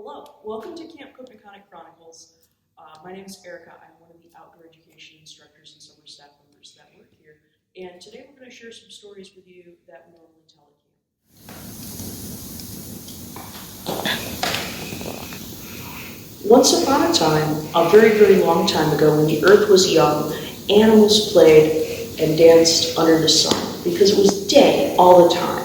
Hello, welcome to Copneconic Chronicles. My name is Erica. I'm one of the outdoor education instructors and summer staff members that work here. And today we're going to share some stories with you that we normally tell at camp. Once upon a time, a very, very long time ago, when the earth was young, animals played and danced under the sun because it was day all the time.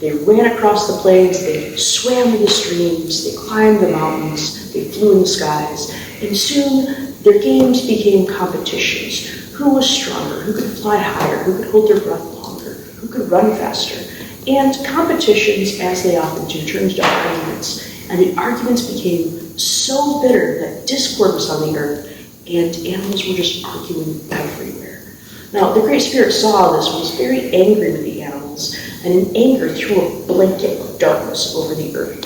They ran across the plains, they swam in the streams, they climbed the mountains, they flew in the skies, and soon their games became competitions. Who was stronger, who could fly higher, who could hold their breath longer, who could run faster. And competitions, as they often do, turned into arguments, and the arguments became so bitter that discord was on the earth, and animals were just arguing everywhere. Now, the Great Spirit saw this and was very angry with the animals, and in anger threw a blanket of darkness over the earth.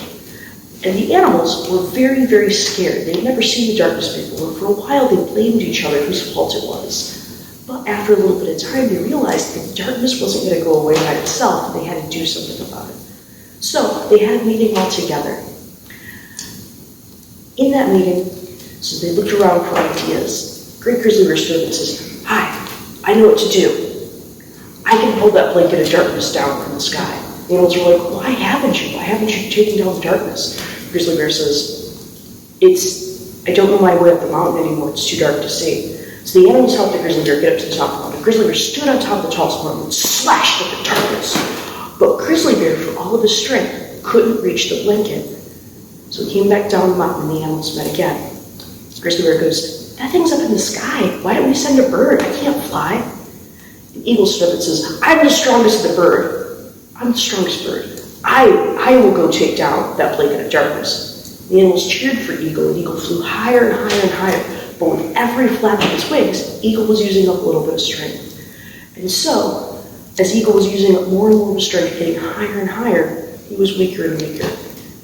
And the animals were very, very scared. They'd never seen the darkness before, and for a while they blamed each other whose fault it was. But after a little bit of time, they realized that the darkness wasn't going to go away by itself, and they had to do something about it. So they had a meeting all together. In that meeting, so they looked around for ideas. Great Grizzly Bear stood and says, "Hi, I know what to do. I can pull that blanket of darkness down from the sky." The animals are like, "Why haven't you? Why haven't you taken down the darkness?" Grizzly Bear says, I don't know my way up the mountain anymore. It's too dark to see." So the animals helped the Grizzly Bear get up to the top of the mountain. Grizzly Bear stood on top of the tallest mountain and slashed at the darkness. But Grizzly Bear, for all of his strength, couldn't reach the blanket. So he came back down the mountain and the animals met again. Grizzly Bear goes, "That thing's up in the sky. Why don't we send a bird? I can't fly." The eagle stood up and says, "I'm the strongest of the bird. I'm the strongest bird. I will go take down that blanket of darkness." The animals cheered for Eagle, and Eagle flew higher and higher and higher. But with every flap of his wings, Eagle was using up a little bit of strength. And so, as Eagle was using up more and more of his strength, getting higher and higher, he was weaker and weaker.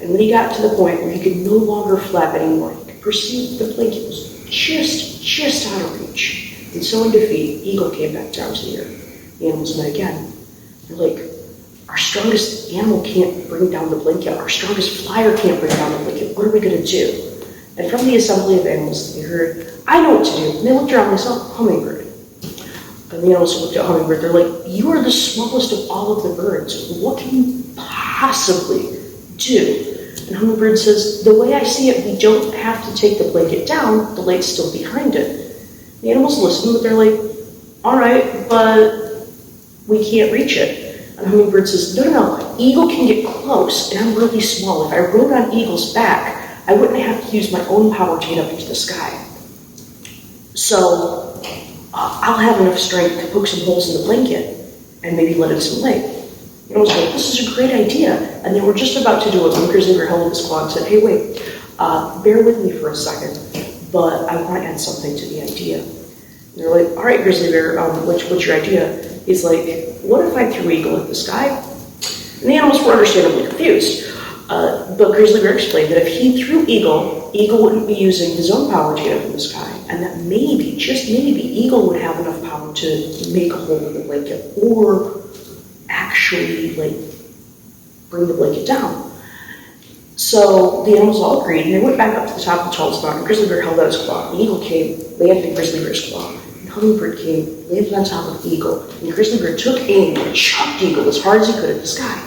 And when he got to the point where he could no longer flap anymore, he could perceive the blanket was just out of reach. And so in defeat, Eagle came back down to the earth. The animals met again. They're like, "Our strongest animal can't bring down the blanket. Our strongest flyer can't bring down the blanket. What are we going to do?" And from the assembly of animals, they heard, "I know what to do." And they looked around and they saw Hummingbird. And the animals looked at Hummingbird. They're like, "You are the smallest of all of the birds. What can you possibly do?" And Hummingbird says, "The way I see it, we don't have to take the blanket down. The light's still behind it." The animals listen, but they're like, "All right, but we can't reach it." And Hummingbird says, No, Eagle can get close, and I'm really small. If I rode on Eagle's back, I wouldn't have to use my own power to get up into the sky. So I'll have enough strength to poke some holes in the blanket and maybe let in some light." The animals were like, "This is a great idea." And they were just about to do it when Grizzly Bear held up his claw and said, "Hey, wait, bear with me for a second, but I want to add something to the idea." And they're like, "All right, Grizzly Bear, what's your idea?" He's like, "What if I threw Eagle at the sky?" And the animals were understandably confused. But Grizzly Bear explained that if he threw Eagle, Eagle wouldn't be using his own power to get up in the sky, and that maybe, just maybe, Eagle would have enough power to make a hole in the blanket, or actually, bring the blanket down. So the animals all agreed, and they went back up to the top of the tallest mountain. Grizzly Bear held out his claw. The Eagle came, landed in Grizzly Bear's claw. And Hummingbird came, landed on top of Eagle. And Grizzly Bear took aim and chucked Eagle as hard as he could at the sky.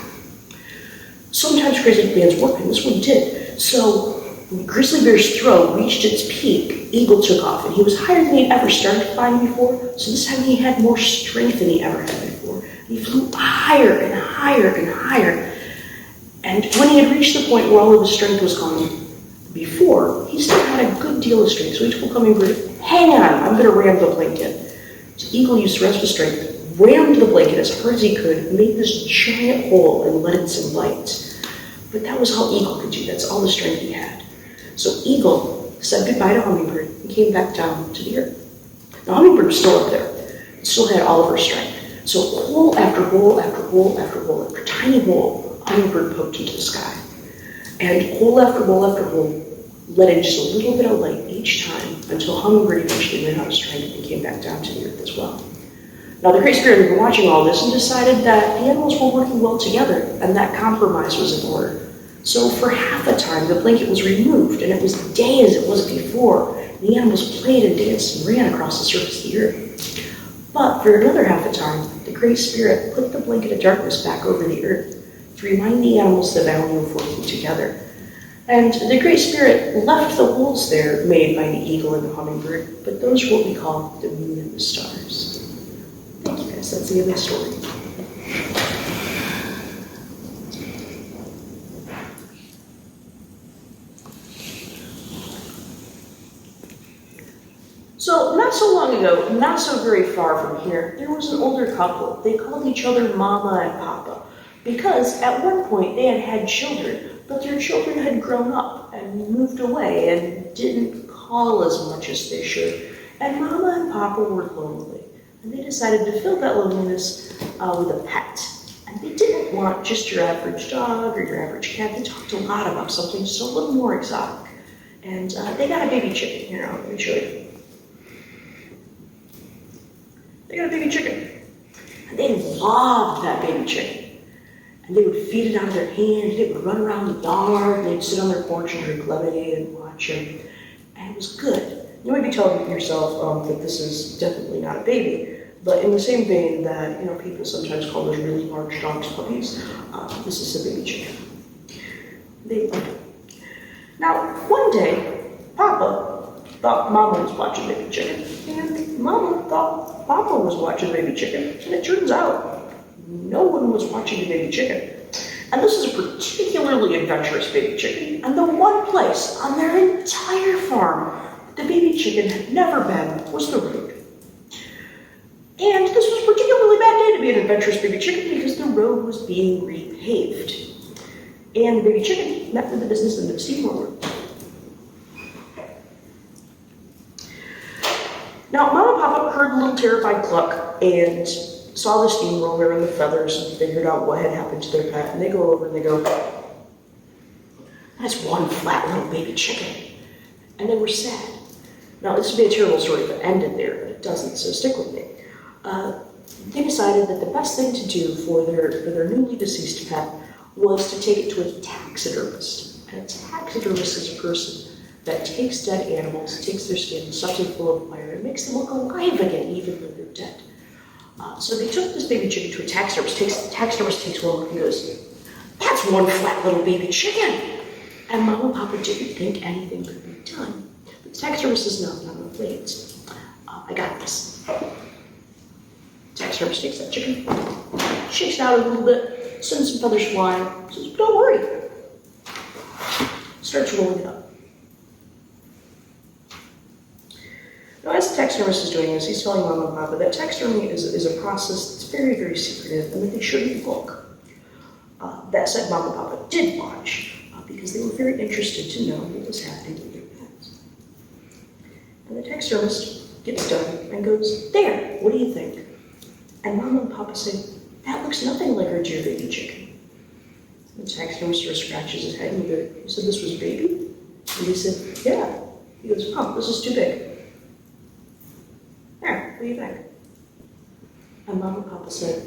Sometimes crazy plans work, and this one did. So when Grizzly Bear's throw reached its peak, Eagle took off, and he was higher than he'd ever started flying before. So this time he had more strength than he ever had before. He flew higher and higher and higher. And when he had reached the point where all of his strength was gone before, he still had a good deal of strength. So he told Hummingbird, "Hang on, I'm going to ram the blanket." So Eagle used the rest of his strength, rammed the blanket as hard as he could, made this giant hole, and let in some light. But that was all Eagle could do. That's all the strength he had. So Eagle said goodbye to Hummingbird and came back down to the earth. Now Hummingbird was still up there. It still had all of her strength. So hole after hole after hole after hole after tiny hole, Hummingbird poked into the sky. And hole after hole after hole let in just a little bit of light each time until Hummingbird eventually ran out of strength and came back down to the earth as well. Now the Great Spirit had been watching all this and decided that the animals were working well together and that compromise was in order. So for half the time, the blanket was removed, and it was day as it was before. The animals played and danced and ran across the surface of the earth. But for another half the time, the Great Spirit put the blanket of darkness back over the earth to remind the animals the value of working together. And the Great Spirit left the holes there made by the eagle and the hummingbird, but those are what we call the moon and the stars. Thank you guys, that's the end of the story. So not so long ago, not so very far from here, there was an older couple. They called each other Mama and Papa because at one point they had had children, but their children had grown up and moved away and didn't call as much as they should. And Mama and Papa were lonely, and they decided to fill that loneliness with a pet. And they didn't want just your average dog or your average cat. They talked a lot about something just a little more exotic. And they got a baby chicken. Here, let me show you. They got a baby chicken. And they loved that baby chicken. And they would feed it out of their hand, and it would run around the yard, and they'd sit on their porch and drink lemonade and watch him. And it was good. You might be telling yourself that this is definitely not a baby, but in the same vein that people sometimes call those really large dogs puppies, this is a baby chicken. They loved it. Now, one day, Papa thought Mama was watching baby chicken, and Mama thought Papa was watching baby chicken, and it turns out no one was watching the baby chicken. And this is a particularly adventurous baby chicken, and the one place on their entire farm that the baby chicken had never been was the road. And this was a particularly bad day to be an adventurous baby chicken because the road was being repaved. And the baby chicken met with the business end of the steamroller. Now, Mama and Papa heard a little terrified cluck and saw the steamroller and the feathers and figured out what had happened to their pet. And they go over and they go, "That's one flat little baby chicken." And they were sad. Now, this would be a terrible story if it ended there, but it doesn't, so stick with me. They decided that the best thing to do for their newly deceased pet was to take it to a taxidermist. And a taxidermist is a person that takes dead animals, takes their skin, stuffs them full of fire, and makes them look alive again, even though they're dead. So they took this baby chicken to a taxidermist. The taxidermist takes one look and goes, "That's one flat little baby chicken." And Mama and Papa didn't think anything could be done. But the taxidermist says, "No, I'm afraid. I got this." Taxidermist takes that chicken, shakes it out a little bit, sends some feathers flying, says, "Don't worry." Starts rolling it up. Now, as the taxidermist is doing this, he's telling Mama and Papa that taxidermy is a process that's very, very secretive, and that they should read a book. That said, Mama and Papa did watch, because they were very interested to know what was happening with their pets. And the taxidermist gets done and goes, "There, what do you think?" And Mama and Papa say, "That looks nothing like our dear baby chicken." And the taxidermist sort of scratches his head and he goes, "You said this was a baby?" And he said, "Yeah." He goes, "Oh, this is too big. There, what do you think?" And Mama and Papa said,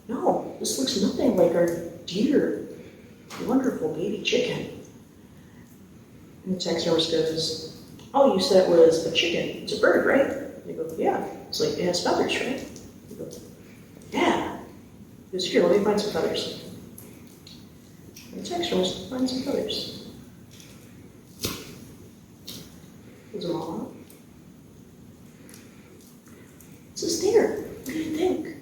"No, this looks nothing like our dear, wonderful baby chicken." And the taxidermist goes, "Oh, you said it was a chicken. It's a bird, right?" And they go, "Yeah." It's like, "It has feathers, right?" He goes, "Yeah." He goes, "Here, let me find some feathers." And the taxidermist finds some feathers. Pulls them all out. Says, "There, what do you think?"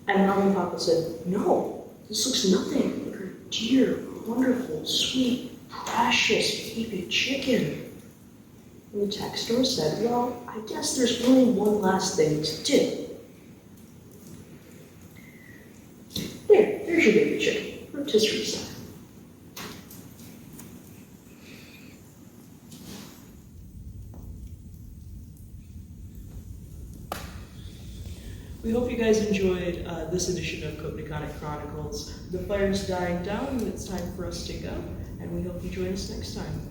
And Mama and Papa said, "No, this looks nothing like our dear, wonderful, sweet, precious baby chicken." And the taxidermist said, "Well, I guess there's only one last thing to do." There's your baby chicken, rotisserie style. We hope you guys enjoyed this edition of Copneconic Chronicles. The fire's dying down and it's time for us to go, and we hope you join us next time.